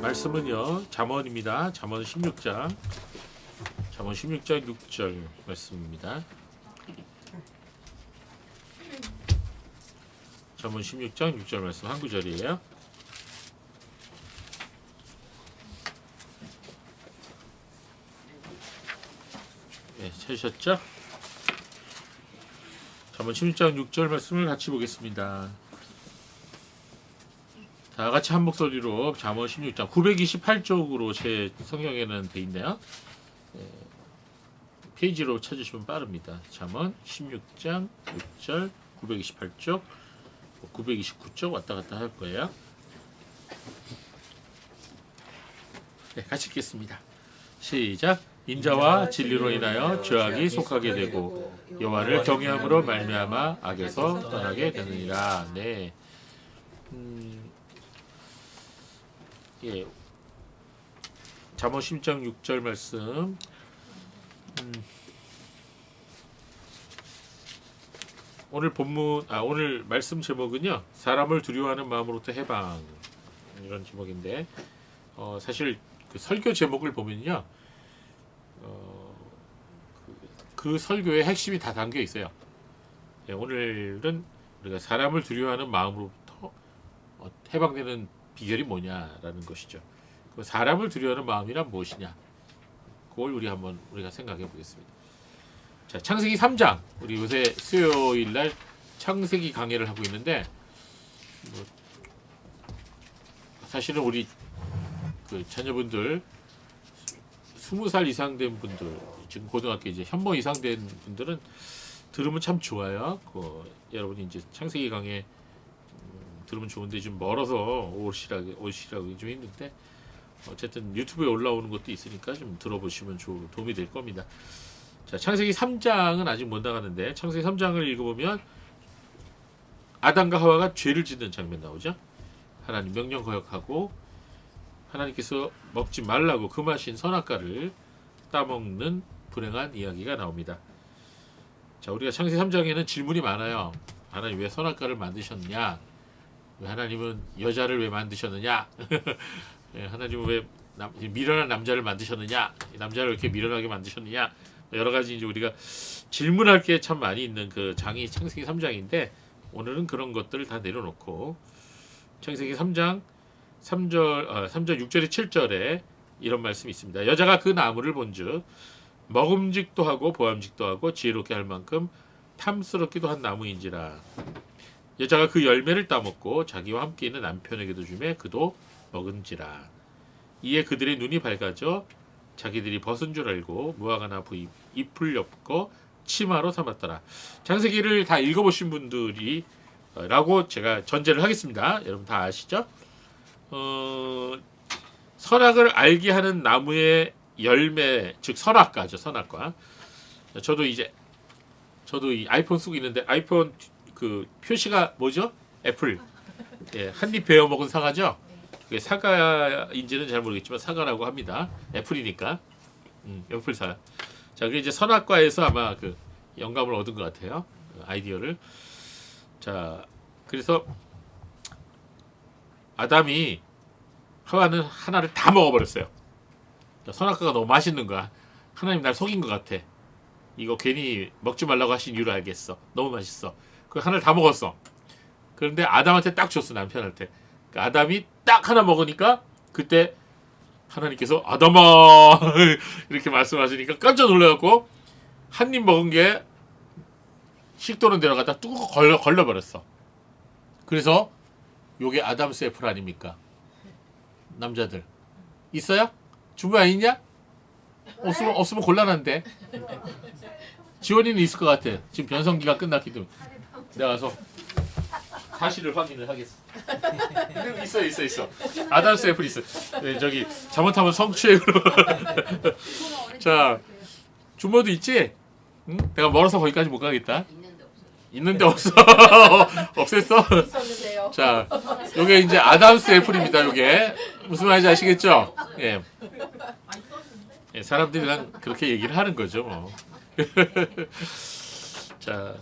말씀은요 잠언입니다. 잠언 16장 6절 말씀입니다. 잠언 16장 6절 말씀 한 구절이에요. 네, 찾으셨죠? 잠언 16장 6절 말씀을 같이 보겠습니다. 다 같이 한 목소리로 잠언 16장 928쪽으로 제 성경에는 돼 있네요. 페이지로 찾으시면 빠릅니다. 잠언 16장 6절 928쪽 929쪽 왔다 갔다 할 거예요. 네, 같이 읽겠습니다. 시작. 인자와 진리로 인하여 죄악이 속하게 되고 여호와를 경외함으로 말미암아 악에서 떠나게 되느니라. 네. 예. 잠언 16장 6절 말씀. 오늘 본문 오늘 말씀 제목은요. 사람을 두려워하는 마음으로부터 해방. 이런 제목인데 사실 그 설교 제목을 보면요. 그 설교의 핵심이 다 담겨 있어요. 예, 오늘은 우리가 사람을 두려워하는 마음으로부터 해방되는 비결이 뭐냐라는 것이죠. 그 사람을 두려워하는 마음이란 무엇이냐? 그걸 우리가 생각해 보겠습니다. 자, 창세기 3장. 우리 요새 수요일 날 창세기 강의를 하고 있는데 사실은 우리 그 자녀분들 20살 이상 된 분들, 지금 고등학교 이제 현모 이상 된 분들은 들으면 참 좋아요. 여러분이 이제 창세기 강의 들으면 좋은데 좀 멀어서 오시라고 좀 힘든데 어쨌든 유튜브에 올라오는 것도 있으니까 좀 들어보시면 도움이 될 겁니다. 자, 창세기 3장은 아직 못 나가는데 창세기 3장을 읽어보면 아담과 하와가 죄를 짓는 장면 나오죠. 하나님 명령 거역하고 하나님께서 먹지 말라고 금하신 선악과를 따먹는 불행한 이야기가 나옵니다. 자, 우리가 창세기 3장에는 질문이 많아요. 하나님 왜 선악과를 만드셨냐? 왜 하나님은 여자를 왜 만드셨느냐? 하나님은 왜 미련한 남자를 만드셨느냐? 남자를 왜 이렇게 미련하게 만드셨느냐? 여러 가지 이제 우리가 질문할 게 참 많이 있는 그 장이 창세기 3장인데 오늘은 그런 것들을 다 내려놓고 창세기 3장 3절 6절에 7절에 이런 말씀이 있습니다. 여자가 그 나무를 본즉 먹음직도 하고 보암직도 하고 지혜롭게 할 만큼 탐스럽기도 한 나무인지라. 여자가 그 열매를 따먹고 자기와 함께 있는 남편에게도 주매 그도 먹은지라. 이에 그들의 눈이 밝아져 자기들이 벗은 줄 알고 무화과 나무 잎을 엮고 치마로 삼았더라. 창세기를 다 읽어보신 분들이 라고 제가 전제를 하겠습니다. 여러분 다 아시죠? 선악을 알게 하는 나무의 열매, 즉 선악과죠. 선악과. 저도 이 아이폰 쓰고 있는데 아이폰 그 표시가 뭐죠? 애플. 예, 한입 베어 먹은 사과죠. 그게 사과인지는 잘 모르겠지만 사과라고 합니다. 애플이니까. 애플사. 자, 그게 이제 선악과에서 아마 그 영감을 얻은 것 같아요. 아이디어를. 자, 그래서 아담이 하와는 하나를 다 먹어버렸어요. 선악과가 너무 맛있는 거야. 하나님 날 속인 것 같아. 이거 괜히 먹지 말라고 하신 이유를 알겠어. 너무 맛있어. 그 하나를 다 먹었어. 그런데 아담한테 딱 줬어. 남편한테. 그러니까 아담이 딱 하나 먹으니까 그때 하나님께서 아담아 이렇게 말씀하시니까 깜짝 놀라갖고 한 입 먹은 게 식도로 내려가다 뚝 걸려버렸어. 그래서 요게 아담스 애플 아닙니까? 남자들 있어요? 준비 안 있냐? 없으면 곤란한데. 지원이는 있을 것 같아. 지금 변성기가 끝났기 때문에 내가 가서 사실을 확인을 하겠어. 있어. 아담스 애플 있어. 네, 저기 잘못하면 성추행으로. 자, 준모도 있지? 응? 내가 멀어서 거기까지 못 가겠다. 있는데 없어. 없앴어? 있었는데요. 자, 요게 이제 아담스 애플입니다. 요게 무슨 말인지 아시겠죠? 예. 예, 사람들이 그냥 그렇게 얘기를 하는 거죠, 뭐. 자,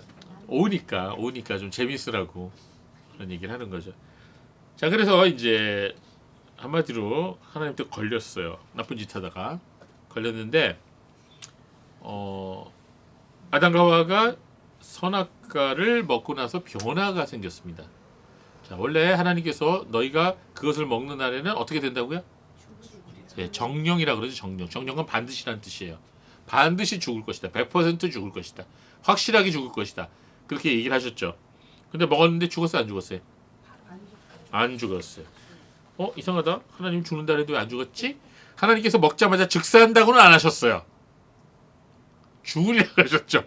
오니까 좀 재밌으라고 그런 얘기를 하는 거죠. 자, 그래서 이제 한마디로 하나님한테 걸렸어요. 나쁜 짓 하다가 걸렸는데 아담과 하와가 선악과를 먹고 나서 변화가 생겼습니다. 자, 원래 하나님께서 너희가 그것을 먹는 날에는 어떻게 된다고요? 네, 정령이라 그러죠. 정령. 정령은 반드시라는 뜻이에요. 반드시 죽을 것이다. 100% 죽을 것이다. 확실하게 죽을 것이다. 그렇게 얘기를 하셨죠. 근데 먹었는데 죽었어요? 안 죽었어요? 안 죽었어요. 이상하다. 하나님 죽는다 해도 왜 안 죽었지? 하나님께서 먹자마자 즉사한다고는 안 하셨어요. 죽으리라고 하셨죠.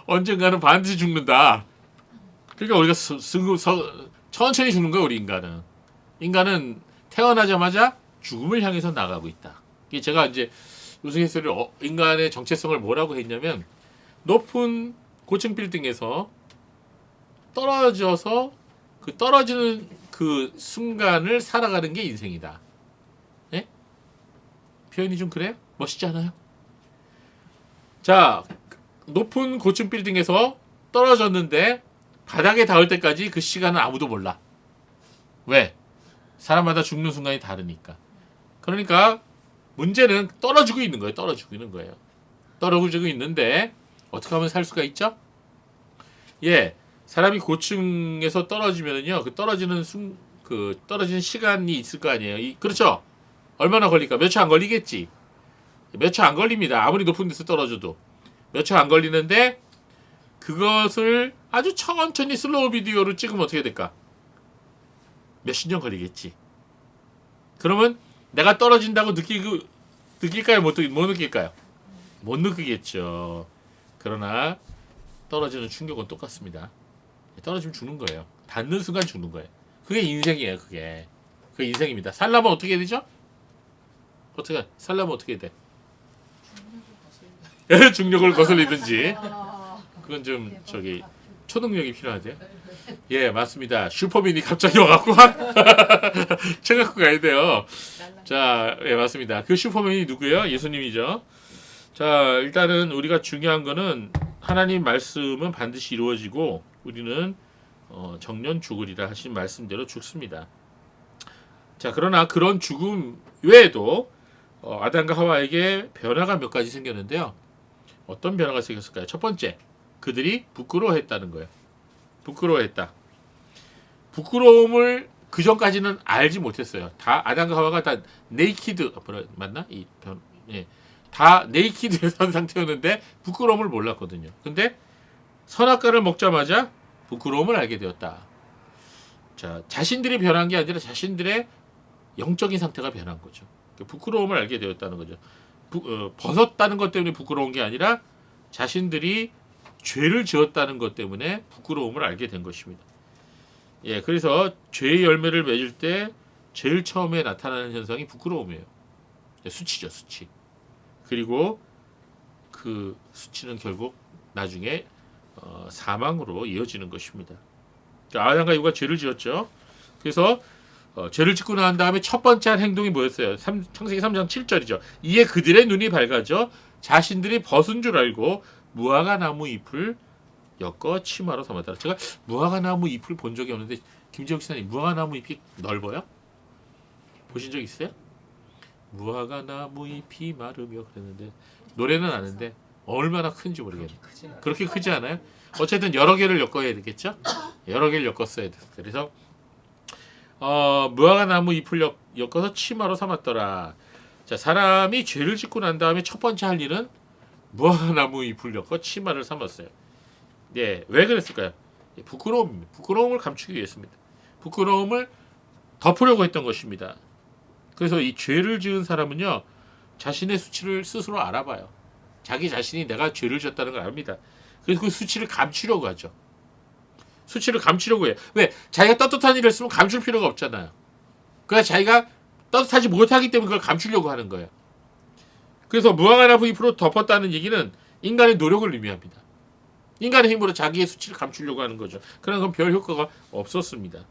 언젠가는 반드시 죽는다. 그러니까 우리가 천천히 죽는 거야. 우리 인간은. 인간은 태어나자마자 죽음을 향해서 나가고 있다. 이게 제가 이제 우스갯소리를 인간의 정체성을 뭐라고 했냐면 높은 고층 빌딩에서 떨어져서 그 떨어지는 그 순간을 살아가는 게 인생이다. 예? 표현이 좀 그래요? 멋있지 않아요? 자, 높은 고층 빌딩에서 떨어졌는데 바닥에 닿을 때까지 그 시간은 아무도 몰라. 왜? 사람마다 죽는 순간이 다르니까. 그러니까 문제는 떨어지고 있는 거예요. 떨어지고 있는 거예요. 떨어지고 있는데 어떻게 하면 살 수가 있죠? 예, 사람이 고층에서 떨어지면은요, 그 떨어지는 시간이 있을 거 아니에요. 그렇죠? 얼마나 걸릴까? 몇 초 안 걸리겠지. 몇 초 안 걸립니다. 아무리 높은 데서 떨어져도 몇 초 안 걸리는데 그것을 아주 천천히 슬로우 비디오로 찍으면 어떻게 될까? 몇십 년 걸리겠지. 그러면 내가 떨어진다고 느낄까요? 못 느낄까요? 못 느끼겠죠. 그러나 떨어지는 충격은 똑같습니다. 떨어지면 죽는 거예요. 닿는 순간 죽는 거예요. 그게 인생이에요. 그게 인생입니다. 살려면 어떻게 해야 되죠? 살려면 어떻게 해야 돼? 중력을 거슬리든지. 그건 좀 초능력이 필요하죠. 예, 맞습니다. 슈퍼맨이 갑자기 와갖고 책 갖고 가야 돼요. 자, 예, 맞습니다. 그 슈퍼맨이 누구예요? 예수님이죠. 자, 일단은 우리가 중요한 거는 하나님 말씀은 반드시 이루어지고 우리는 정년 죽으리라 하신 말씀대로 죽습니다. 자, 그러나 그런 죽음 외에도 아담과 하와에게 변화가 몇 가지 생겼는데요. 어떤 변화가 생겼을까요? 첫 번째, 그들이 부끄러워했다는 거예요. 부끄러워했다. 부끄러움을 그 전까지는 알지 못했어요. 다 아담과 하와가 다 네이키드 맞나? 다 네이키드한 상태였는데 부끄러움을 몰랐거든요. 근데 선악과를 먹자마자 부끄러움을 알게 되었다. 자, 자신들이 변한 게 아니라 자신들의 영적인 상태가 변한 거죠. 부끄러움을 알게 되었다는 거죠. 벗었다는 것 때문에 부끄러운 게 아니라 자신들이 죄를 지었다는 것 때문에 부끄러움을 알게 된 것입니다. 예, 그래서 죄의 열매를 맺을 때 제일 처음에 나타나는 현상이 부끄러움이에요. 수치죠, 수치. 그리고 그 수치는 결국 나중에 사망으로 이어지는 것입니다. 아담과 이브가 죄를 지었죠. 그래서 죄를 짓고 난 다음에 첫 번째 한 행동이 뭐였어요? 창세기 3장 7절이죠. 이에 그들의 눈이 밝아져 자신들이 벗은 줄 알고 무화과 나무 잎을 엮어 치마로 삼았다. 제가 무화과 나무 잎을 본 적이 없는데 김재욱 씨는 무화과 나무 잎이 넓어요? 보신 적 있어요? 무화과 나무 잎이 마르며 그랬는데 노래는 아는데 얼마나 큰지 모르겠네요. 그렇게 크지 않아요? 어쨌든 여러 개를 엮어야 되겠죠? 여러 개를 엮었어야 돼요. 그래서 무화과 나무 잎을 엮어서 치마로 삼았더라. 자, 사람이 죄를 짓고 난 다음에 첫 번째 할 일은 무화과 나무 잎을 엮어 치마를 삼았어요. 예, 왜 그랬을까요? 부끄러움을 감추기 위해서입니다. 부끄러움을 덮으려고 했던 것입니다. 그래서 이 죄를 지은 사람은요, 자신의 수치를 스스로 알아봐요. 자기 자신이 내가 죄를 지었다는 걸 압니다. 그래서 그 수치를 감추려고 하죠. 수치를 감추려고 해요. 왜? 자기가 떳떳한 일을 했으면 감출 필요가 없잖아요. 그러니까 자기가 떳떳하지 못하기 때문에 그걸 감추려고 하는 거예요. 그래서 무화과 나무 잎으로 덮었다는 얘기는 인간의 노력을 의미합니다. 인간의 힘으로 자기의 수치를 감추려고 하는 거죠. 그러나 그건 별 효과가 없었습니다.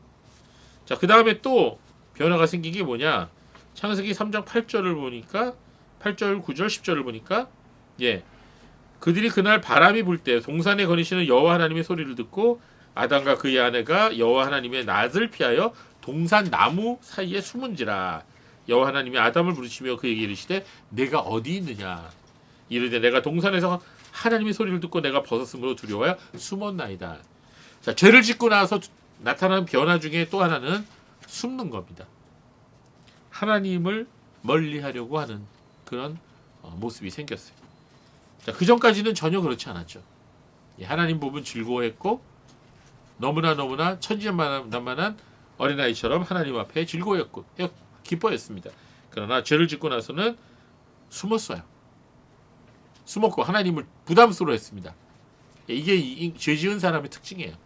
자, 그 다음에 또 변화가 생긴 게 뭐냐? 창세기 3장 8절을 보니까 8절, 9절, 10절을 보니까 예, 그들이 그날 바람이 불 때 동산에 거니시는 여호와 하나님의 소리를 듣고 아담과 그의 아내가 여호와 하나님의 낯을 피하여 동산 나무 사이에 숨은지라. 여호와 하나님이 아담을 부르시며 그에게 이르시되 내가 어디 있느냐. 이르되 내가 동산에서 하나님의 소리를 듣고 내가 벗었으므로 두려워하여 숨었나이다. 자, 죄를 짓고 나서 나타나는 변화 중에 또 하나는 숨는 겁니다. 하나님을 멀리하려고 하는 그런 모습이 생겼어요. 자, 그 전까지는 전혀 그렇지 않았죠. 하나님 보면 즐거워했고 너무나 천진난만한 어린아이처럼 하나님 앞에 즐거워했고 기뻐했습니다. 그러나 죄를 짓고 나서는 숨었어요. 숨었고 하나님을 부담스러워했습니다. 이게 죄 지은 사람의 특징이에요.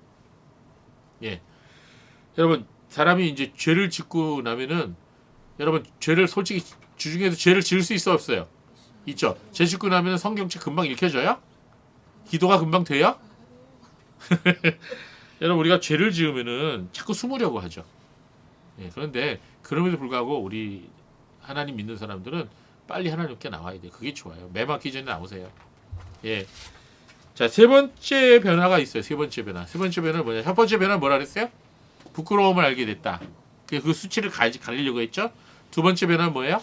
여러분, 사람이 이제 죄를 짓고 나면은 여러분, 죄를 솔직히 주중에도 죄를 지을 수 있어 없어요? 있죠. 죄 짓고 나면은 성경책 금방 읽혀져요? 기도가 금방 돼요? 여러분, 우리가 죄를 지으면은 자꾸 숨으려고 하죠. 그런데 그럼에도 불구하고 우리 하나님 믿는 사람들은 빨리 하나님께 나와야 돼요. 그게 좋아요. 매 맞기 전에 나오세요. 자, 세 번째 변화가 있어요. 세 번째 변화는 뭐냐? 첫 번째 변화는 뭐라 그랬어요? 부끄러움을 알게 됐다. 그 수치를 가리려고 했죠. 두 번째 변화는 뭐예요?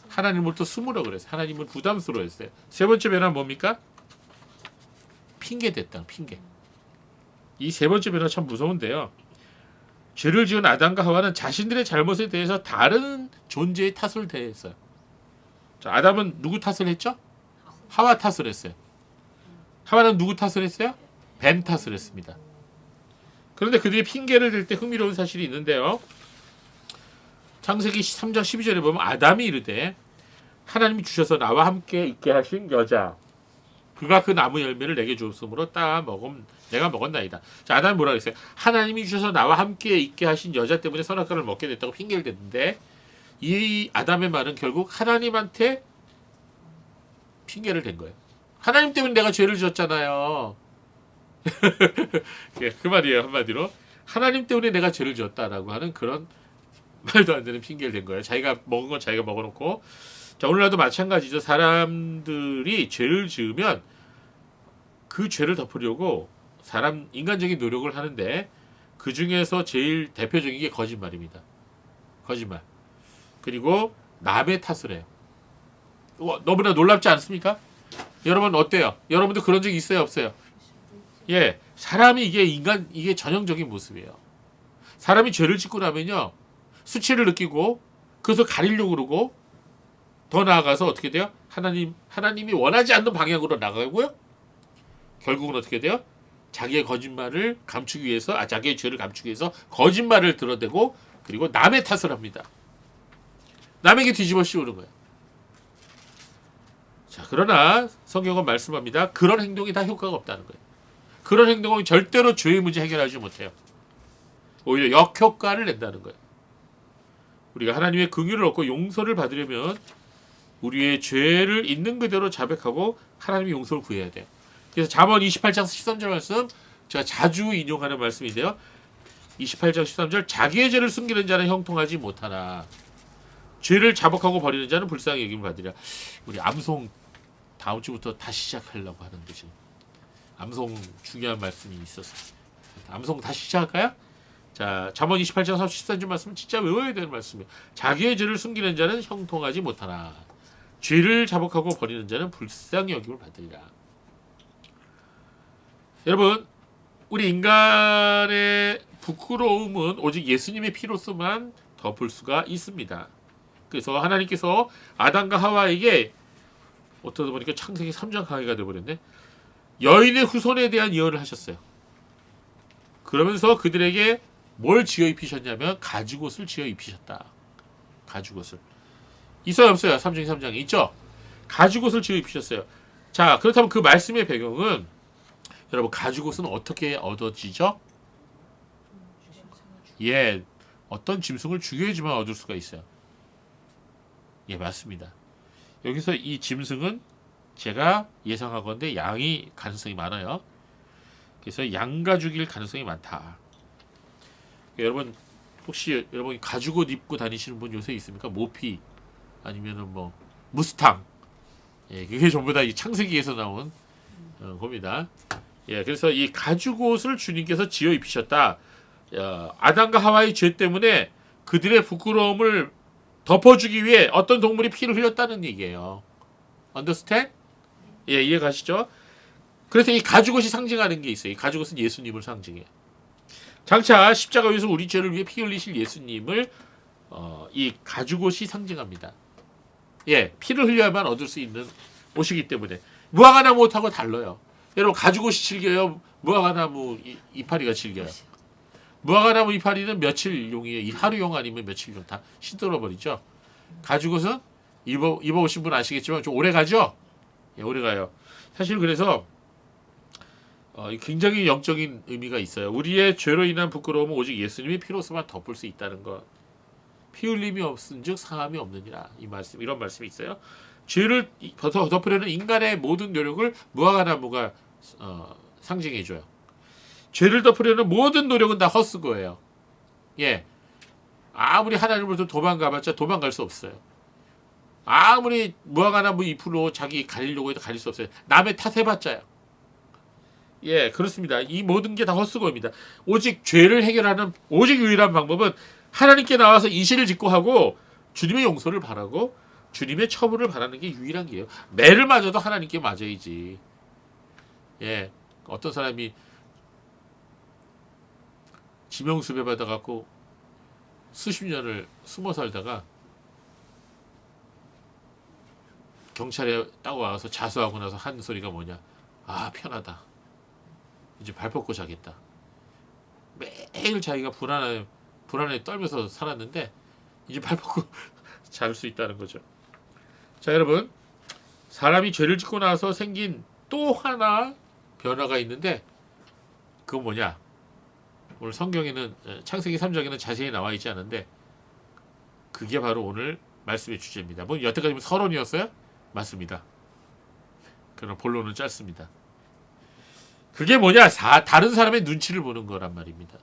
하나님을 또 숨으려고 그랬어요. 하나님을 부담스러워했어요. 세 번째 변화는 뭡니까? 핑계 됐다. 핑계. 이 세 번째 변화 참 무서운데요. 죄를 지은 아담과 하와는 자신들의 잘못에 대해서 다른 존재의 탓을 대했어요. 자, 아담은 누구 탓을 했죠? 하와 탓을 했어요. 하와는 누구 탓을 했어요? 뱀 탓을 했습니다. 그런데 그들이 핑계를 댈 때 흥미로운 사실이 있는데요. 창세기 3장 12절에 보면 아담이 이르되 하나님이 주셔서 나와 함께 있게 하신 여자 그가 그 나무 열매를 내게 주었으므로 내가 먹었나이다. 자, 아담이 뭐라 그랬어요? 하나님이 주셔서 나와 함께 있게 하신 여자 때문에 선악과를 먹게 됐다고 핑계를 댔는데 이 아담의 말은 결국 하나님한테 핑계를 댄 거예요. 하나님 때문에 내가 죄를 지었잖아요. 그 말이에요. 한마디로 하나님 때문에 내가 죄를 지었다라고 하는 그런 말도 안 되는 핑계를 댄 거예요. 자기가 먹은 건 자기가 먹어놓고. 자, 오늘날도 마찬가지죠. 사람들이 죄를 지으면 그 죄를 덮으려고 인간적인 노력을 하는데 그 중에서 제일 대표적인 게 거짓말입니다. 거짓말. 그리고 남의 탓을 해요. 너무나 놀랍지 않습니까? 여러분 어때요? 여러분도 그런 적 있어요, 없어요? 사람이 이게 전형적인 모습이에요. 사람이 죄를 짓고 나면요, 수치를 느끼고 그것을 가리려고 그러고 더 나아가서 어떻게 돼요? 하나님이 원하지 않는 방향으로 나가고요. 결국은 어떻게 돼요? 자기의 거짓말을 감추기 위해서, 자기의 죄를 감추기 위해서 거짓말을 드러내고 그리고 남의 탓을 합니다. 남에게 뒤집어 씌우는 거예요. 자, 그러나 성경은 말씀합니다. 그런 행동이 다 효과가 없다는 거예요. 그런 행동은 절대로 죄의 문제 해결하지 못해요. 오히려 역효과를 낸다는 거예요. 우리가 하나님의 긍휼을 얻고 용서를 받으려면 우리의 죄를 있는 그대로 자백하고 하나님의 용서를 구해야 돼요. 그래서 잠언 28장 13절 말씀 제가 자주 인용하는 말씀인데요. 28장 13절 자기의 죄를 숨기는 자는 형통하지 못하나 죄를 자복하고 버리는 자는 불쌍히 여김을 받으리라. 우리 암송 다음 주부터 다시 시작하려고 하는데 지금 암송 중요한 말씀이 있었어요. 암송 다시 시작할까요? 자, 잠언 28장 13절 말씀은 진짜 외워야 되는 말씀이에요. 자기의 죄를 숨기는 자는 형통하지 못하나 죄를 자복하고 버리는 자는 불쌍히 여김을 받으리라. 여러분, 우리 인간의 부끄러움은 오직 예수님의 피로서만 덮을 수가 있습니다. 그래서 하나님께서 아담과 하와에게 어쩌다 보니까 창세기 3장 강의가 되어버렸네. 여인의 후손에 대한 예언을 하셨어요. 그러면서 그들에게 뭘 지어 입히셨냐면 가죽옷을 지어 입히셨다. 가죽옷을. 있어요 없어요? 3장 3장에 있죠? 가죽옷을 지어 입히셨어요. 자, 그렇다면 그 말씀의 배경은 여러분 가죽옷은 어떻게 얻어지죠? 어떤 짐승을 죽여야지만 얻을 수가 있어요. 맞습니다. 여기서 이 짐승은 제가 예상하건대 양이 가능성이 많아요. 그래서 양가죽일 가능성이 많다. 여러분 혹시 여러분 가죽옷 입고 다니시는 분 요새 있습니까? 모피 아니면은 뭐 무스탕. 그게 전부 다 이 창세기에서 나온 겁니다. 그래서 이 가죽옷을 주님께서 지어 입히셨다. 아담과 하와의 죄 때문에 그들의 부끄러움을 덮어주기 위해 어떤 동물이 피를 흘렸다는 얘기예요. Understand? 예, 이해 가시죠? 그래서 이 가죽옷이 상징하는 게 있어요. 이 가죽옷은 예수님을 상징해요. 장차 십자가 위에서 우리 죄를 위해 피 흘리실 예수님을 이 가죽옷이 상징합니다. 예, 피를 흘려야만 얻을 수 있는 옷이기 때문에 무화과나무 옷하고 달라요. 여러분 가죽옷이 질겨요? 무화과나무 이파리가 질겨요? 무화과나무 이파리는 며칠용이에요. 하루용 아니면 며칠용 다 시들어 버리죠. 가죽옷은 입어보신 분 아시겠지만 좀 오래 가죠. 예, 오래 가요. 사실 그래서 굉장히 영적인 의미가 있어요. 우리의 죄로 인한 부끄러움은 오직 예수님의 피로서만 덮을 수 있다는 것. 피 흘림이 없은즉 상함이 없느니라. 이런 말씀이 있어요. 죄를 덮으려는 인간의 모든 노력을 무화과나무가 상징해줘요. 죄를 덮으려는 모든 노력은 다 헛수고예요. 예, 아무리 하나님으로부터 도망가봤자 도망갈 수 없어요. 아무리 무화과나무 잎으로 자기 가리려고 해도 가릴 수 없어요. 남의 탓해봤자요. 예, 그렇습니다. 이 모든 게 다 헛수고입니다. 오직 죄를 해결하는 오직 유일한 방법은 하나님께 나와서 이실을 짓고 하고 주님의 용서를 바라고 주님의 처분을 바라는 게 유일한 길이에요. 매를 맞아도 하나님께 맞아야지. 예, 어떤 사람이 지명수배 받아갖고 수십 년을 숨어 살다가 경찰에 딱 와서 자수하고 나서 한 소리가 뭐냐? 아, 편하다. 이제 발 뻗고 자겠다. 매일 자기가 불안에 떨면서 살았는데 이제 발 뻗고 잘 수 있다는 거죠. 자, 여러분, 사람이 죄를 짓고 나서 생긴 또 하나 변화가 있는데 그건 뭐냐? 오늘 성경에는 창세기 3장에는 자세히 나와 있지 않은데 그게 바로 오늘 말씀의 주제입니다. 뭐 여태까지 서론이었어요? 맞습니다. 그러나 본론은 짧습니다. 그게 뭐냐? 다른 사람의 눈치를 보는 거란 말입니다.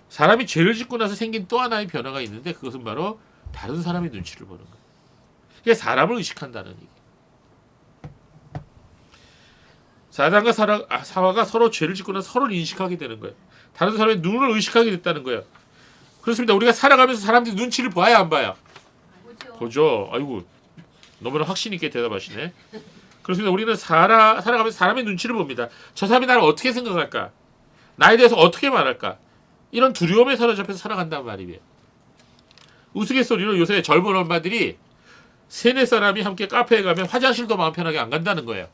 사람이 죄를 짓고 나서 생긴 또 하나의 변화가 있는데 그것은 바로 다른 사람의 눈치를 보는 거예요. 그게 사람을 의식한다는 얘기예요. 사단과 사화가 서로 죄를 짓고 나서 서로를 인식하게 되는 거예요. 다른 사람의 눈을 의식하게 됐다는 거예요. 그렇습니다. 우리가 살아가면서 사람들이 눈치를 봐야 안 봐요? 보죠. 아이고, 너무나 확신 있게 대답하시네. 그렇습니다. 우리는 살아가면서 사람의 눈치를 봅니다. 저 사람이 나를 어떻게 생각할까? 나에 대해서 어떻게 말할까? 이런 두려움에 사로잡혀서 살아간단 말이에요. 우스갯소리로 요새 젊은 엄마들이 세네 사람이 함께 카페에 가면 화장실도 마음 편하게 안 간다는 거예요.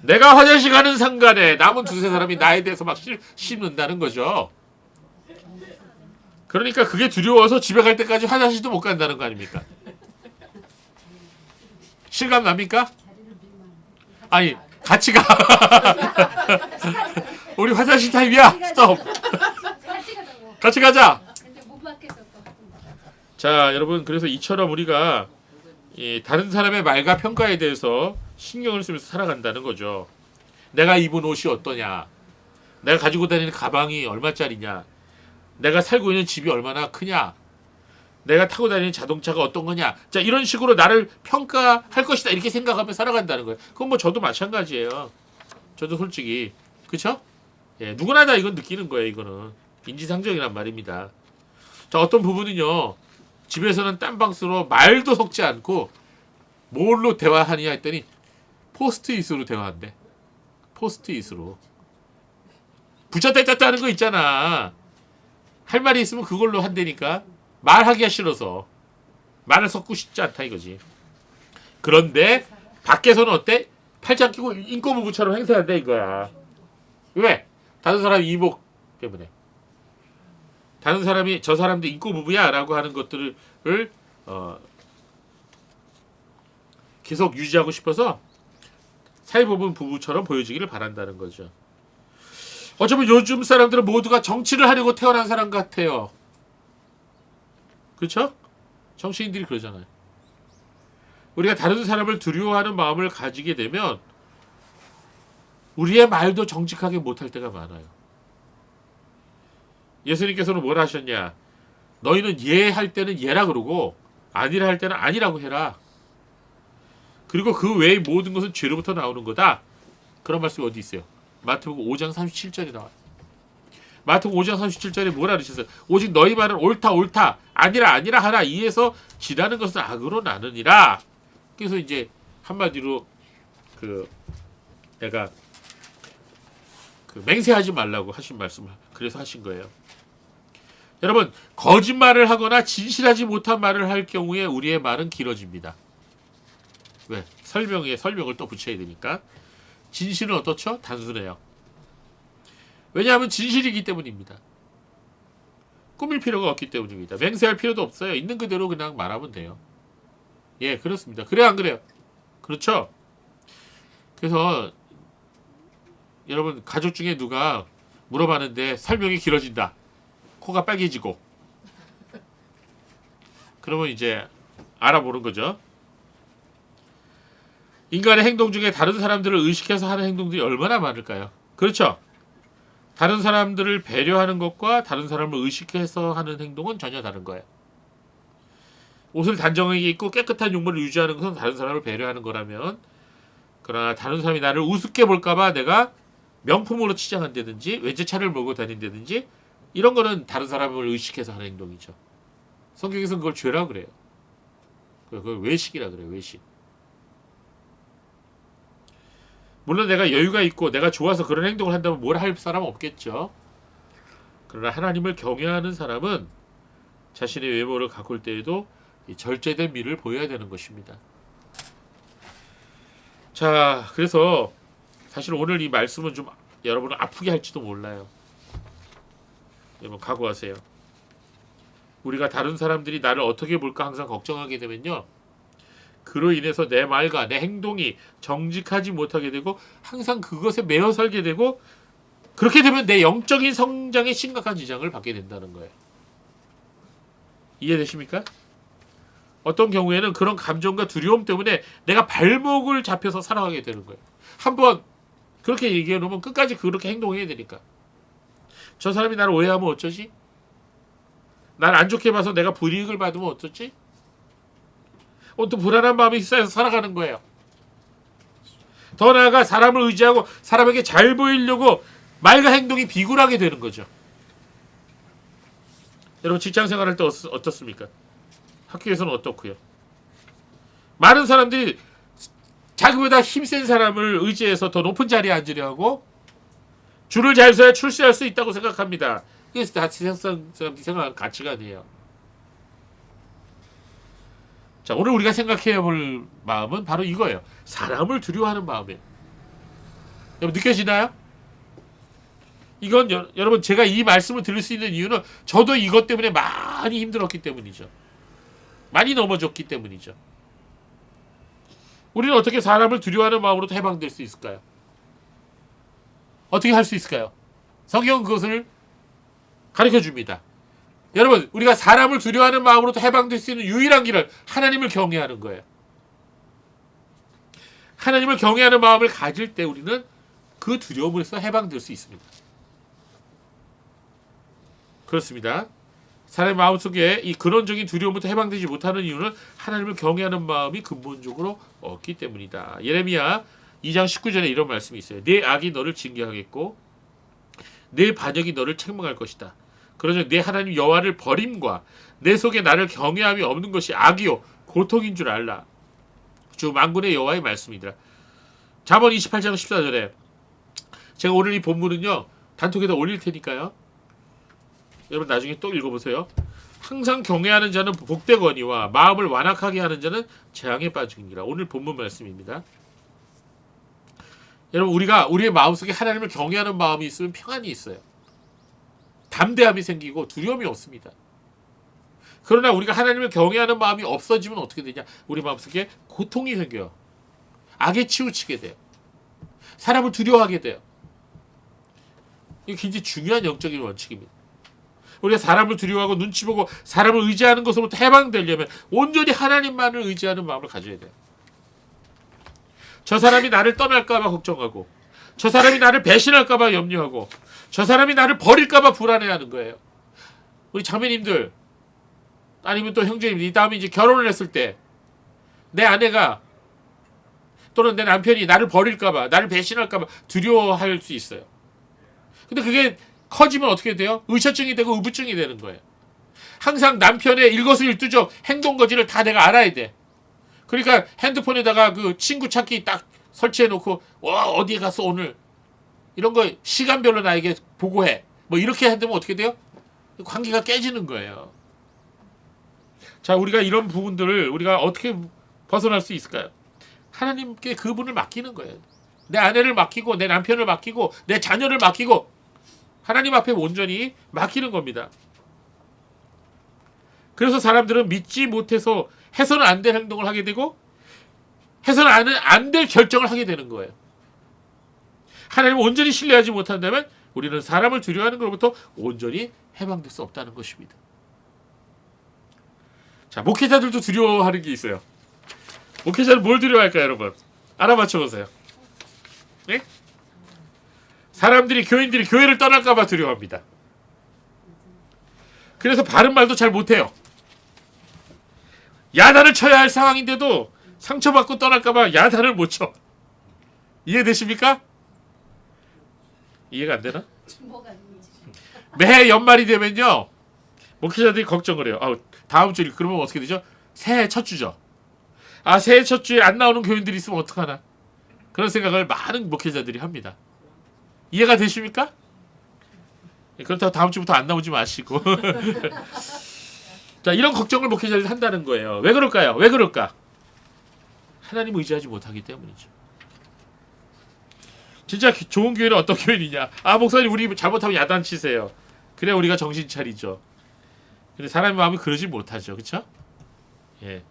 내가 화장실 가는 상관에 남은 두세 사람이 나에 대해서 막 씹는다는 거죠. 그러니까 그게 두려워서 집에 갈 때까지 화장실도 못 간다는 거 아닙니까? 실감 납니까? 아니, 같이 가. 우리 화장실 타임이야. 스톱. 같이 가자. 자, 여러분, 그래서 이처럼 우리가 다른 사람의 말과 평가에 대해서 신경을 쓰면서 살아간다는 거죠. 내가 입은 옷이 어떠냐, 내가 가지고 다니는 가방이 얼마짜리냐, 내가 살고 있는 집이 얼마나 크냐, 내가 타고 다니는 자동차가 어떤 거냐. 자, 이런 식으로 나를 평가할 것이다 이렇게 생각하며 살아간다는 거예요. 그건 뭐 저도 마찬가지예요. 저도 솔직히, 그쵸? 예, 누구나 다 이건 느끼는 거예요. 이거는 인지상정이란 말입니다. 자, 어떤 부분은요, 집에서는 딴방스로 말도 섞지 않고 뭘로 대화하느냐 했더니 포스트잇으로 대화한대. 포스트잇으로. 부짜떼짜짜 하는 거 있잖아. 할 말이 있으면 그걸로 한다니까. 말하기가 싫어서. 말을 섞고 싶지 않다 이거지. 그런데 밖에서는 어때? 팔짱 끼고 인꼬부부처럼 행세한다 이거야. 왜? 다른 사람 이목 때문에. 다른 사람이 저 사람도 인꼬부부야 라고 하는 것들을 계속 유지하고 싶어서 사회법원 부부처럼 보여지기를 바란다는 거죠. 어쩌면 요즘 사람들은 모두가 정치를 하려고 태어난 사람 같아요. 그렇죠? 정치인들이 그러잖아요. 우리가 다른 사람을 두려워하는 마음을 가지게 되면 우리의 말도 정직하게 못할 때가 많아요. 예수님께서는 뭘 하셨냐? 너희는 예 할 때는 예라 그러고 아니라 할 때는 아니라고 해라. 그리고 그 외의 모든 것은 죄로부터 나오는 거다. 그런 말씀이 어디 있어요? 마태복음 5장 37절에 나와요. 마태복음 5장 37절에 뭐라 그러셨어요? 오직 너희 말은 옳다 옳다 아니라 하라 이에서 지나는 것은 악으로 나느니라. 그래서 이제 한마디로 내가 맹세하지 말라고 하신 말씀을 그래서 하신 거예요. 여러분, 거짓말을 하거나 진실하지 못한 말을 할 경우에 우리의 말은 길어집니다. 왜? 설명을 또 붙여야 되니까. 진실은 어떻죠? 단순해요. 왜냐하면 진실이기 때문입니다. 꾸밀 필요가 없기 때문입니다. 맹세할 필요도 없어요. 있는 그대로 그냥 말하면 돼요. 예, 그렇습니다. 그래요, 안 그래요? 그렇죠? 그래서 여러분, 가족 중에 누가 물어봤는데 설명이 길어진다. 코가 빨개지고. 그러면 이제 알아보는 거죠. 인간의 행동 중에 다른 사람들을 의식해서 하는 행동들이 얼마나 많을까요? 그렇죠? 다른 사람들을 배려하는 것과 다른 사람을 의식해서 하는 행동은 전혀 다른 거예요. 옷을 단정하게 입고 깨끗한 용모를 유지하는 것은 다른 사람을 배려하는 거라면, 그러나 다른 사람이 나를 우습게 볼까봐 내가 명품으로 치장한다든지 외제차를 몰고 다닌다든지 이런 거는 다른 사람을 의식해서 하는 행동이죠. 성경에서는 그걸 죄라고 그래요. 그걸 외식이라 그래요. 외식. 물론 내가 여유가 있고 내가 좋아서 그런 행동을 한다면 뭘 할 사람은 없겠죠. 그러나 하나님을 경외하는 사람은 자신의 외모를 가꿀 때에도 이 절제된 미를 보여야 되는 것입니다. 자, 그래서 사실 오늘 이 말씀은 좀 여러분을 아프게 할지도 몰라요. 여러분 각오하세요. 우리가 다른 사람들이 나를 어떻게 볼까 항상 걱정하게 되면요, 그로 인해서 내 말과 내 행동이 정직하지 못하게 되고 항상 그것에 매여 살게 되고, 그렇게 되면 내 영적인 성장에 심각한 지장을 받게 된다는 거예요. 이해되십니까? 어떤 경우에는 그런 감정과 두려움 때문에 내가 발목을 잡혀서 살아가게 되는 거예요. 한번 그렇게 얘기해 놓으면 끝까지 그렇게 행동해야 되니까. 저 사람이 나를 오해하면 어쩌지? 날 안 좋게 봐서 내가 불이익을 받으면 어쩌지? 또 불안한 마음이 쌓여서 살아가는 거예요. 더 나아가 사람을 의지하고 사람에게 잘 보이려고 말과 행동이 비굴하게 되는 거죠. 여러분 직장 생활할 때 어떻습니까? 학교에서는 어떻고요? 많은 사람들이 자기보다 힘센 사람을 의지해서 더 높은 자리에 앉으려 하고 줄을 잘 서야 출세할 수 있다고 생각합니다. 그게 다 사람들이 생각하는 가치관이에요. 자, 오늘 우리가 생각해야 볼 마음은 바로 이거예요. 사람을 두려워하는 마음이에요. 여러분 느껴지나요? 이건 여러분 제가 이 말씀을 들을 수 있는 이유는 저도 이것 때문에 많이 힘들었기 때문이죠. 많이 넘어졌기 때문이죠. 우리는 어떻게 사람을 두려워하는 마음으로 해방될 수 있을까요? 어떻게 할 수 있을까요? 성경은 그것을 가르쳐 줍니다. 여러분, 우리가 사람을 두려워하는 마음으로도 해방될 수 있는 유일한 길은 하나님을 경외하는 거예요. 하나님을 경외하는 마음을 가질 때 우리는 그 두려움에서 해방될 수 있습니다. 그렇습니다. 사람의 마음속에 이 근원적인 두려움부터 해방되지 못하는 이유는 하나님을 경외하는 마음이 근본적으로 없기 때문이다. 예레미야 2장 19절에 이런 말씀이 있어요. 내 악이 너를 징계하겠고 내 반역이 너를 책망할 것이다. 그러자 내 하나님 여호와를 버림과 내 속에 나를 경외함이 없는 것이 악이요 고통인 줄 알라. 주 만군의 여호와의 말씀이더라. 잠언 28장 14절에 제가 오늘 이 본문은요 단톡에다 올릴 테니까요. 여러분 나중에 또 읽어보세요. 항상 경외하는 자는 복되거니와 마음을 완악하게 하는 자는 재앙에 빠지니라. 오늘 본문 말씀입니다. 여러분 우리가 우리의 마음속에 하나님을 경외하는 마음이 있으면 평안이 있어요. 담대함이 생기고 두려움이 없습니다. 그러나 우리가 하나님을 경외하는 마음이 없어지면 어떻게 되냐? 우리 마음속에 고통이 생겨요. 악에 치우치게 돼요. 사람을 두려워하게 돼요. 이게 굉장히 중요한 영적인 원칙입니다. 우리가 사람을 두려워하고 눈치 보고 사람을 의지하는 것으로부터 해방되려면 온전히 하나님만을 의지하는 마음을 가져야 돼요. 저 사람이 나를 떠날까 봐 걱정하고 저 사람이 나를 배신할까 봐 염려하고 저 사람이 나를 버릴까 봐 불안해하는 거예요. 우리 자매님들 아니면 또 형제님들 이 다음에 이제 결혼을 했을 때 내 아내가 또는 내 남편이 나를 버릴까 봐 나를 배신할까 봐 두려워할 수 있어요. 근데 그게 커지면 어떻게 돼요? 의처증이 되고 의부증이 되는 거예요. 항상 남편의 일거수일투족 행동거지를 다 내가 알아야 돼. 그러니까 핸드폰에다가 그 친구 찾기 딱 설치해놓고 와 어디에 갔어 오늘 이런 거 시간별로 나에게 보고해. 뭐 이렇게 하면 어떻게 돼요? 관계가 깨지는 거예요. 자, 우리가 이런 부분들을 우리가 어떻게 벗어날 수 있을까요? 하나님께 그분을 맡기는 거예요. 내 아내를 맡기고 내 남편을 맡기고 내 자녀를 맡기고 하나님 앞에 온전히 맡기는 겁니다. 그래서 사람들은 믿지 못해서 해서는 안 될 행동을 하게 되고 해서는 안 될 결정을 하게 되는 거예요. 하나님을 온전히 신뢰하지 못한다면 우리는 사람을 두려워하는 것로부터 온전히 해방될 수 없다는 것입니다. 자, 목회자들도 두려워하는 게 있어요. 목회자는 뭘 두려워할까요, 여러분? 알아맞혀 보세요. 네? 사람들이 교인들이 교회를 떠날까봐 두려워합니다. 그래서 바른 말도 잘 못해요. 야단을 쳐야 할 상황인데도 상처받고 떠날까봐 야단을 못 쳐. 이해되십니까? 이해가 안 되나? 매해 연말이 되면요 목회자들이 걱정을 해요. 다음 주에 그러면 어떻게 되죠? 새해 첫 주죠. 새해 첫 주에 안 나오는 교인들이 있으면 어떡하나? 그런 생각을 많은 목회자들이 합니다. 이해가 되십니까? 그렇다고 다음 주부터 안 나오지 마시고 자, 이런 걱정을 목회자들이 한다는 거예요. 왜 그럴까요? 왜 그럴까? 하나님 의지하지 못하기 때문이죠. 진짜 좋은 교회는 어떤 교회이냐? 목사님 우리 잘못하면 야단치세요. 그래 우리가 정신 차리죠. 근데 사람의 마음이 그러지 못하죠. 그렇죠? 예.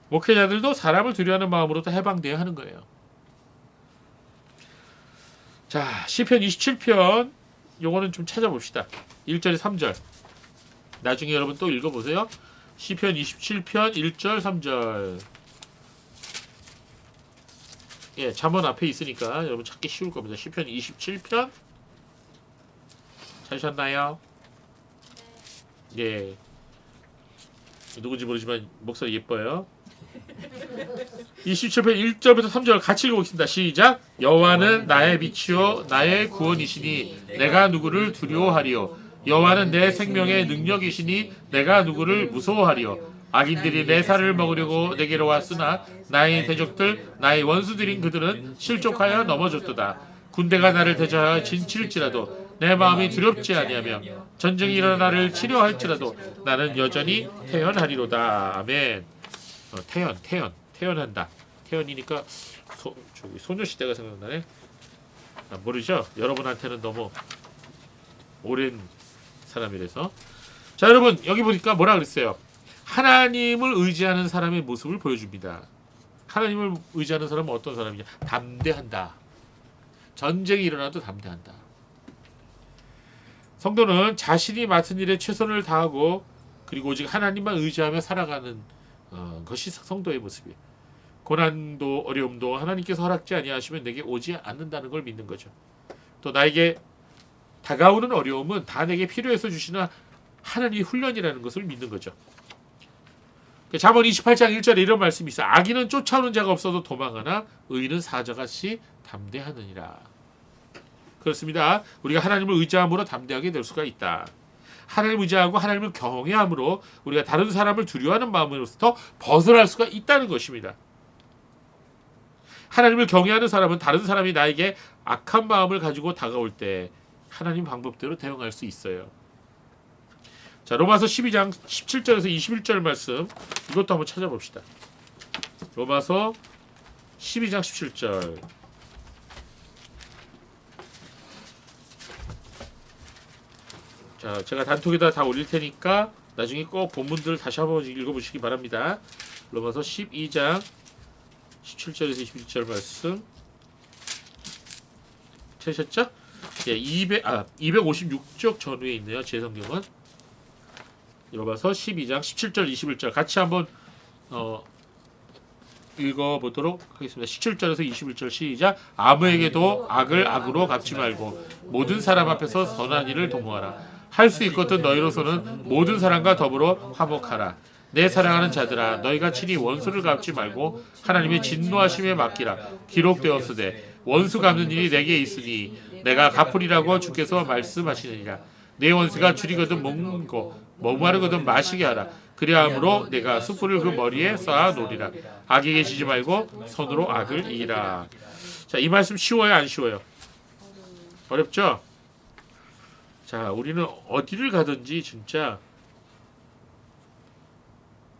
목회자들도 사람을 두려워하는 마음으로도 해방되어야 하는 거예요. 자, 시편 27편 요거는 좀 찾아봅시다. 1절에 3절. 나중에 여러분 또 읽어보세요. 시편 27편 1절 3절. 예, 잠언 앞에 있으니까 여러분 찾기 쉬울 겁니다. 시편 27편 찾으셨나요? 예. 누군지 모르지만 목소리 예뻐요. 27편 1절부터 3절 같이 읽어보겠습니다. 시작. 여호와는 나의 빛이요 나의 구원이시니 내가 누구를 두려워하리요. 여호와는 내 생명의 능력이시니 내가 누구를 무서워하리요. 악인들이 내 살을 먹으려고 내게로 왔으나 나의 대적들 나의 원수들인 그들은 실족하여 넘어졌도다. 군대가 나를 대적하여 진칠지라도 내 마음이 두렵지 아니하며 전쟁이 일어나 나를 치료할지라도 나는 여전히 태연하리로다. 아멘. 태연한다. 태연이니까 소녀시대가 생각나네. 모르죠? 여러분한테는 너무 오랜 사람이라서. 자, 여러분 여기 보니까 뭐라 그랬어요? 하나님을 의지하는 사람의 모습을 보여줍니다. 하나님을 의지하는 사람은 어떤 사람이냐? 담대한다. 전쟁이 일어나도 담대한다. 성도는 자신이 맡은 일에 최선을 다하고 그리고 오직 하나님만 의지하며 살아가는 것이 성도의 모습이에요. 고난도 어려움도 하나님께서 허락지 아니하시면 내게 오지 않는다는 걸 믿는 거죠. 또 나에게 다가오는 어려움은 다 내게 필요해서 주시는 하나님의 훈련이라는 것을 믿는 거죠. 잠언 28장 1절에 이런 말씀이 있어요. 악인은 쫓아오는 자가 없어도 도망하나 의인은 사자같이 담대하느니라. 그렇습니다. 우리가 하나님을 의지함으로 담대하게 될 수가 있다. 하나님을 의지하고 하나님을 경외함으로 우리가 다른 사람을 두려워하는 마음으로부터 벗어날 수가 있다는 것입니다. 하나님을 경외하는 사람은 다른 사람이 나에게 악한 마음을 가지고 다가올 때 하나님 방법대로 대응할 수 있어요. 자, 로마서 12장 17절에서 21절 말씀 이것도 한번 찾아봅시다. 로마서 12장 17절. 자, 제가 단톡에다 다 올릴 테니까 나중에 꼭 본문들 다시 한번 읽어보시기 바랍니다. 로마서 12장 17절에서 21절 말씀 찾으셨죠? 예, 256쪽 전후에 있네요. 제 성경은. 로마서 12장 17절 21절 같이 한번 읽어보도록 하겠습니다. 17절에서 21절 시작. 아무에게도 악을 악으로 갚지 말고 모든 사람 앞에서 선한 일을 도모하라. 할 수 있거든 너희로서는 모든 사람과 더불어 화목하라. 내 사랑하는 자들아 너희가 친히 원수를 갚지 말고 하나님의 진노하심에 맡기라. 기록되었으되 원수 갚는 일이 내게 있으니 내가 갚으리라고 주께서 말씀하시느니라. 내 원수가 줄이거든 먹고 머무르거든 마시게 하라. 그리함으로 내가 숯불을 그 머리에 쌓아 놓으리라. 악에게 지지 말고 손으로 악을 이기라. 자, 이 말씀 쉬워요, 안 쉬워요? 어렵죠? 자, 우리는 어디를 가든지 진짜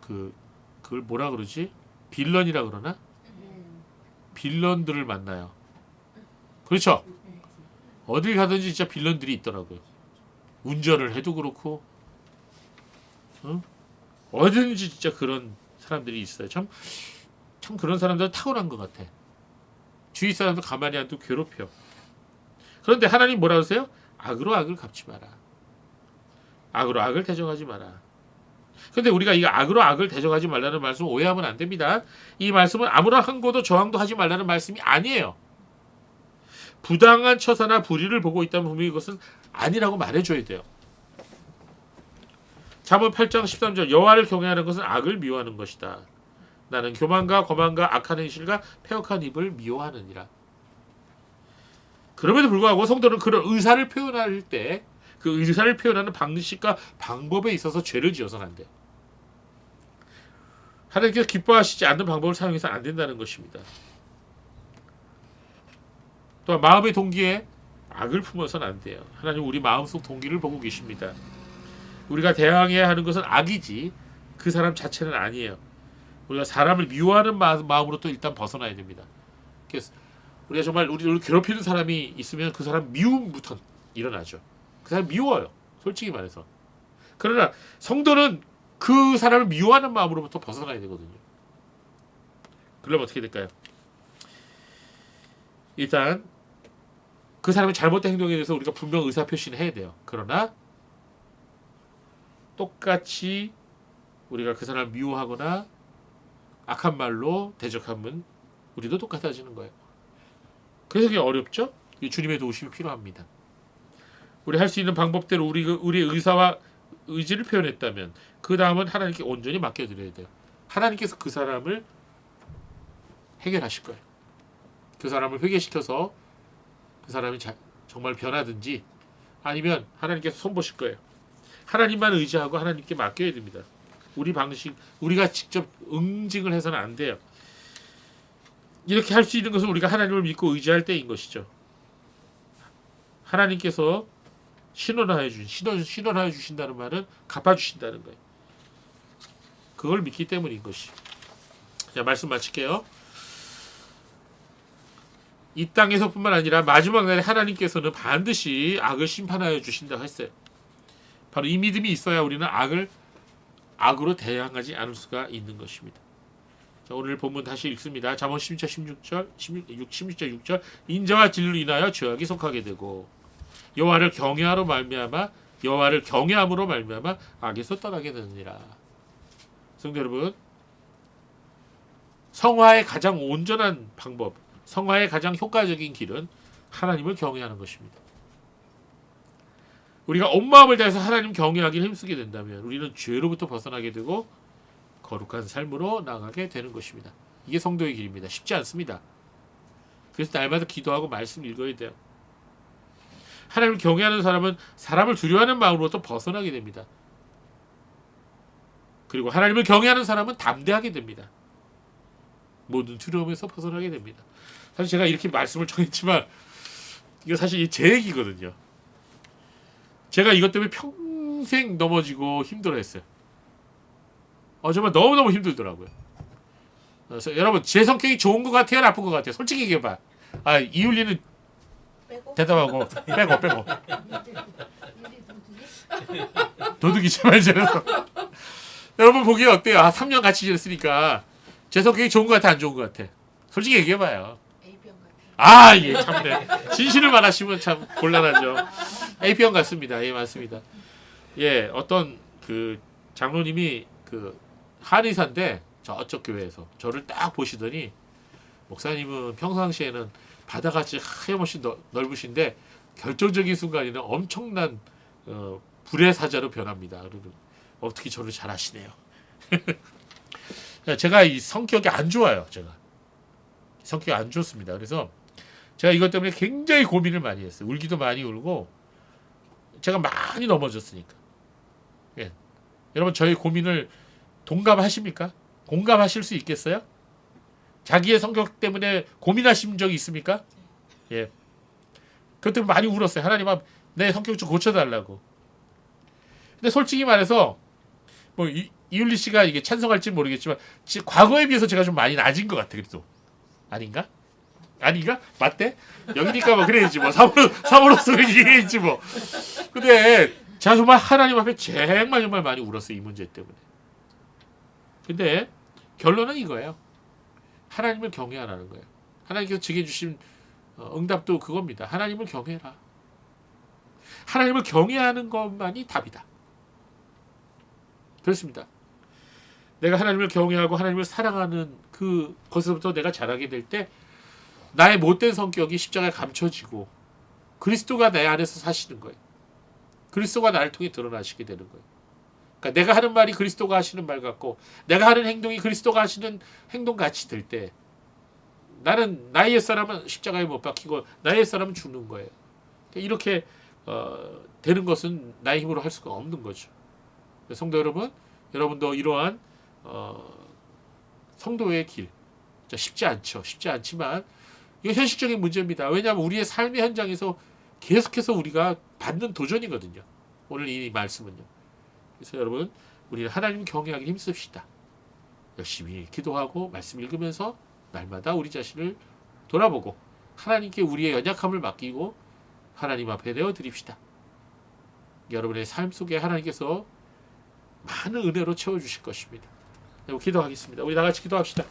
그걸 뭐라 그러지? 빌런이라 그러나? 빌런들을 만나요. 그렇죠? 어딜 가든지 진짜 빌런들이 있더라고요. 운전을 해도 그렇고, 어디든지 진짜 그런 사람들이 있어요. 참 그런 사람들은 타고난 것 같아. 주위 사람도 가만히 안 두고 괴롭혀. 그런데 하나님 뭐라 그러세요? 악으로 악을 갚지 마라. 악으로 악을 대적하지 마라. 근데 우리가 이 악으로 악을 대적하지 말라는 말씀 오해하면 안 됩니다. 이 말씀은 아무런 항고도 저항도 하지 말라는 말씀이 아니에요. 부당한 처사나 불의를 보고 있다면 분명히 이것은 아니라고 말해줘야 돼요. 잠언 8장 13절 여호와를 경외하는 것은 악을 미워하는 것이다. 나는 교만과 거만과 악한 행실과 패역한 입을 미워하느니라. 그럼에도 불구하고 성도는 그런 의사를 표현할 때 그 의사를 표현하는 방식과 방법에 있어서 죄를 지어서는 안 돼요. 하나님께서 기뻐하시지 않는 방법을 사용해서는 안 된다는 것입니다. 또한 마음의 동기에 악을 품어서는 안 돼요. 하나님 우리 마음속 동기를 보고 계십니다. 우리가 대항해야 하는 것은 악이지 그 사람 자체는 아니에요. 우리가 사람을 미워하는 마음으로 또 일단 벗어나야 됩니다. 그래서 우리가 정말 우리를 괴롭히는 사람이 있으면 그 사람 미움부터 일어나죠. 그 사람 미워요. 솔직히 말해서. 그러나 성도는 그 사람을 미워하는 마음으로부터 벗어나야 되거든요. 그러면 어떻게 될까요? 일단 그 사람의 잘못된 행동에 대해서 우리가 분명 의사표시는 해야 돼요. 그러나 똑같이 우리가 그 사람을 미워하거나 악한 말로 대적하면 우리도 똑같아지는 거예요. 그래서 그게 어렵죠? 주님의 도우심이 필요합니다. 우리 할 수 있는 방법대로 우리의 의사와 의지를 표현했다면 그 다음은 하나님께 온전히 맡겨드려야 돼요. 하나님께서 그 사람을 해결하실 거예요. 그 사람을 회개시켜서 그 사람이 정말 변하든지 아니면 하나님께서 손보실 거예요. 하나님만 의지하고 하나님께 맡겨야 됩니다. 우리 방식, 우리가 직접 응징을 해서는 안 돼요. 이렇게 할 수 있는 것은 우리가 하나님을 믿고 의지할 때인 것이죠. 하나님께서 신원하여 주신다는 말은 갚아주신다는 거예요. 그걸 믿기 때문인 것이. 자, 말씀 마칠게요. 이 땅에서뿐만 아니라 마지막 날에 하나님께서는 반드시 악을 심판하여 주신다고 했어요. 바로 이 믿음이 있어야 우리는 악으로 대항하지 않을 수가 있는 것입니다. 자, 오늘 본문 다시 읽습니다. 잠언 16절 6절 인자와 진리로 인하여 죄악이 속하게 되고 여호와를 경외함으로 말미암아 악에서 떠나게 되느니라. 성도 여러분, 성화의 가장 온전한 방법, 성화의 가장 효과적인 길은 하나님을 경외하는 것입니다. 우리가 온 마음을 다해서 하나님 경외하기를 힘쓰게 된다면 우리는 죄로부터 벗어나게 되고 거룩한 삶으로 나아가게 되는 것입니다. 이게 성도의 길입니다. 쉽지 않습니다. 그래서 날마다 기도하고 말씀 읽어야 돼요. 하나님을 경외하는 사람은 사람을 두려워하는 마음으로부터 벗어나게 됩니다. 그리고 하나님을 경외하는 사람은 담대하게 됩니다. 모든 두려움에서 벗어나게 됩니다. 사실 제가 이렇게 말씀을 정했지만 이거 사실 제 얘기거든요. 제가 이것 때문에 평생 넘어지고 힘들어했어요. 정말 너무너무 힘들더라고요. 그래서 여러분 제 성격이 좋은 것 같아요? 나쁜 것 같아요? 솔직히 얘기해봐. 이윤리는 대답하고 빼고 도둑이 제발 저래서 여러분 보기에 어때요? 3년 같이 지냈으니까 제 성격이 좋은 것 같아 안 좋은 것 같아? 솔직히 얘기해봐요. A병 같아요. 예, 참네. 진실을 말하시면 참 곤란하죠. A병 같습니다. 예, 맞습니다. 예, 어떤 그 장로님이 그 한의사인데 저쪽 교회에서 저를 딱 보시더니 목사님은 평상시에는 바다같이 하염없이 넓으신데 결정적인 순간에는 엄청난 불의 사자로 변합니다. 그리고 어떻게 저를 잘 아시네요. 제가 이 성격이 안 좋아요. 제가 성격이 안 좋습니다. 그래서 제가 이것 때문에 굉장히 고민을 많이 했어요. 울기도 많이 울고 제가 많이 넘어졌으니까. 예. 여러분 저희 고민을 동감하십니까? 공감하실 수 있겠어요? 자기의 성격 때문에 고민하신 적이 있습니까? 예. 그것 때문에 많이 울었어요. 하나님 내 성격 좀 고쳐달라고. 근데 솔직히 말해서 뭐 이율리 씨가 이게 찬성할지 모르겠지만 과거에 비해서 제가 좀 많이 낮은 것 같아. 그래도 아닌가? 아닌가? 맞대? 여기니까 뭐 그래야지 뭐 사모로서 얘기했지 뭐. 근데 제가 정말 하나님 앞에 정말 많이 울었어요. 이 문제 때문에. 근데 결론은 이거예요. 하나님을 경외하라는 거예요. 하나님께서 제게 주신 응답도 그겁니다. 하나님을 경외해라. 하나님을 경외하는 것만이 답이다. 그렇습니다. 내가 하나님을 경외하고 하나님을 사랑하는 그것에서부터 내가 자라게 될 때 나의 못된 성격이 십자가에 감춰지고 그리스도가 내 안에서 사시는 거예요. 그리스도가 나를 통해 드러나시게 되는 거예요. 그러니까 내가 하는 말이 그리스도가 하시는 말 같고 내가 하는 행동이 그리스도가 하시는 행동 같이 될 때 나는 나의 옛사람은 십자가에 못 박히고 나의 옛사람은 죽는 거예요. 이렇게 되는 것은 나의 힘으로 할 수가 없는 거죠. 성도 여러분, 여러분도 이러한 성도의 길 쉽지 않죠. 쉽지 않지만 이거 현실적인 문제입니다. 왜냐하면 우리의 삶의 현장에서 계속해서 우리가 받는 도전이거든요. 오늘 이 말씀은요. 그래서 여러분 우리는 하나님 경외하기 힘씁시다. 열심히 기도하고 말씀 읽으면서 날마다 우리 자신을 돌아보고 하나님께 우리의 연약함을 맡기고 하나님 앞에 내어드립시다. 여러분의 삶 속에 하나님께서 많은 은혜로 채워주실 것입니다. 기도하겠습니다. 우리 나같이 기도합시다.